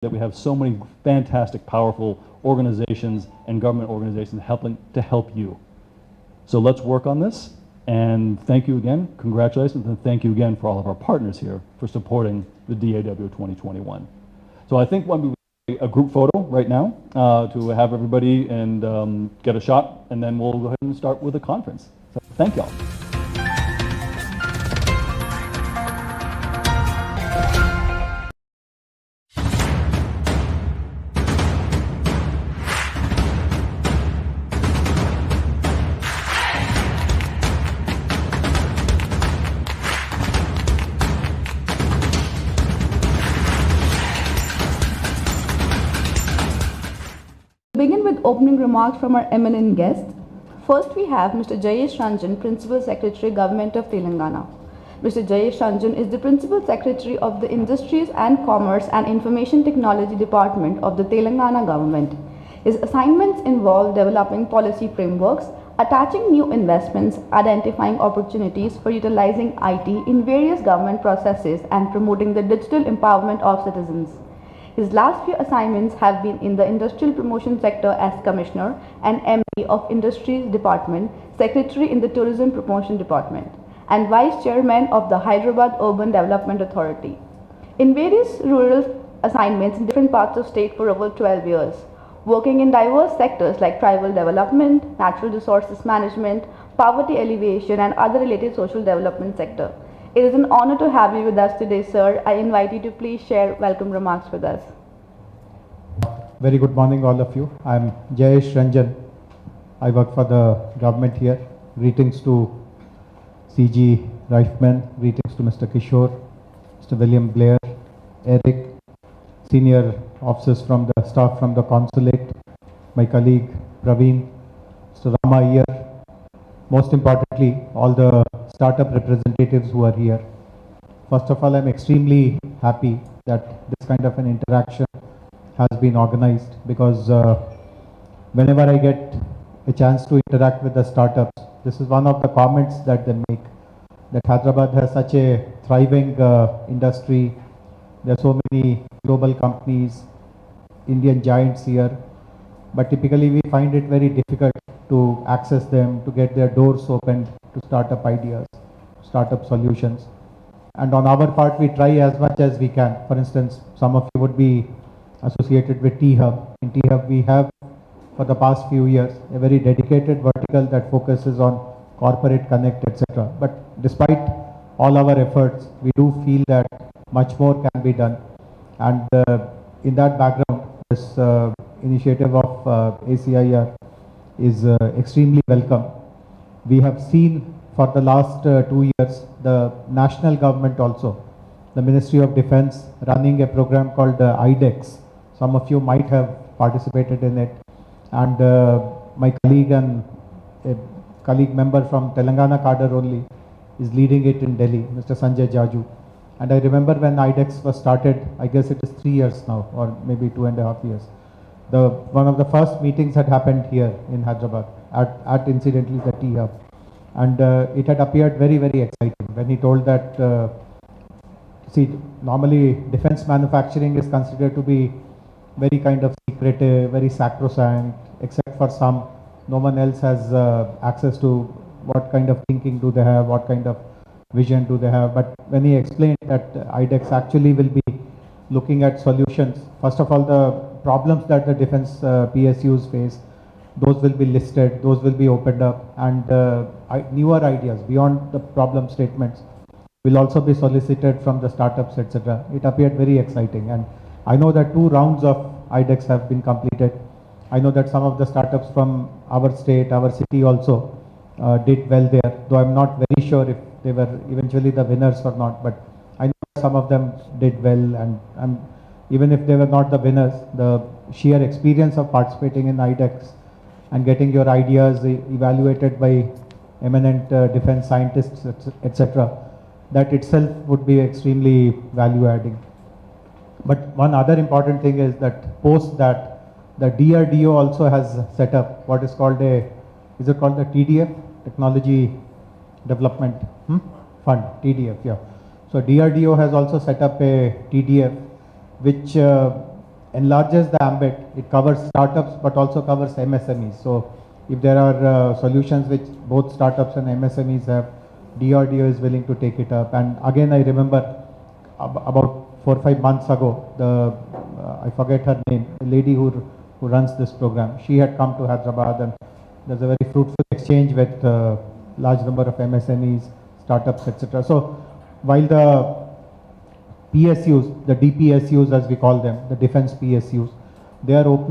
that we have so many fantastic, powerful organizations and government organizations helping to help you. So let's work on this. And thank you again, congratulations, and thank you again for all of our partners here for supporting the DAW 2021. So I think when we a group photo right now to have everybody and get a shot, and then we'll go ahead and start with the conference. So thank y'all. Begin with opening remarks from our eminent guests. First, we have Mr. Jayesh Ranjan, Principal Secretary, Government of Telangana. Mr. Jayesh Ranjan is the Principal Secretary of the Industries and Commerce and Information Technology Department of the Telangana Government. His assignments involve developing policy frameworks, attaching new investments, identifying opportunities for utilizing IT in various government processes, and promoting the digital empowerment of citizens. His last few assignments have been in the Industrial Promotion Sector as Commissioner and MD of Industries Department, Secretary in the Tourism Promotion Department, and Vice Chairman of the Hyderabad Urban Development Authority. In various rural assignments in different parts of state for over 12 years, working in diverse sectors like tribal development, natural resources management, poverty alleviation, and other related social development sector. It is an honor to have you with us today, sir. I invite you to please share welcome remarks with us. Very good morning, all of you. I am Jayesh Ranjan. I work for the government here. Greetings to CG Reifman, greetings to Mr. Kishore, Mr. William Blair, Eric, senior officers from the staff from the consulate, my colleague Praveen, Mr. Rama Iyer, most importantly, all the startup representatives who are here. First of all, I'm extremely happy that this kind of an interaction has been organized, because whenever I get a chance to interact with the startups, this is one of the comments that they make, that Hyderabad has such a thriving industry. There are so many global companies, Indian giants here, but typically we find it very difficult to access them, to get their doors opened to startup ideas, startup solutions. And on our part, we try as much as we can. For instance, some of you would be associated with T-Hub. In T-Hub, we have, for the past few years, a very dedicated vertical that focuses on corporate connect, etc. But despite all our efforts, we do feel that much more can be done. And in that background, this initiative of ACIR is extremely welcome. We have seen for the last 2 years, the national government also, the Ministry of Defense, running a program called IDEX. Some of you might have participated in it. And my colleague and a colleague member from Telangana cadre only is leading it in Delhi, Mr. Sanjay Jaju. And I remember when IDEX was started, I guess it is 3 years now, or maybe 2.5 years. One of the first meetings had happened here in Hyderabad at incidentally the T-Hub. And it had appeared very, very exciting when he told that, see, normally defense manufacturing is considered to be very kind of secretive, very sacrosanct, except for some. No one else has access to what kind of thinking do they have, what kind of vision do they have. But when he explained that IDEX actually will be looking at solutions, first of all, the problems that the defense PSUs face, those will be listed, those will be opened up, and newer ideas beyond the problem statements will also be solicited from the startups, etc. It appeared very exciting, and I know that 2 rounds of IDEX have been completed. I know that some of the startups from our state, our city also did well there, though I'm not very sure if they were eventually the winners or not, but I know some of them did well, and even if they were not the winners, the sheer experience of participating in IDEX and getting your ideas evaluated by eminent defense scientists, etc., that itself would be extremely value adding. But one other important thing is that post that, the DRDO also has set up what is called is it called the TDF, Technology Development Fund, TDF, yeah. So DRDO has also set up a TDF which enlarges the ambit. It covers startups but also covers MSMEs. So if there are solutions which both startups and MSMEs have, DRDO is willing to take it up. And again, I remember about 4 or 5 months ago, I forget her name, the lady who runs this program, she had come to Hyderabad, and there's a very fruitful exchange with large number of MSMEs, startups, etc. So while the PSUs, the DPSUs as we call them, the defense PSUs, they are opening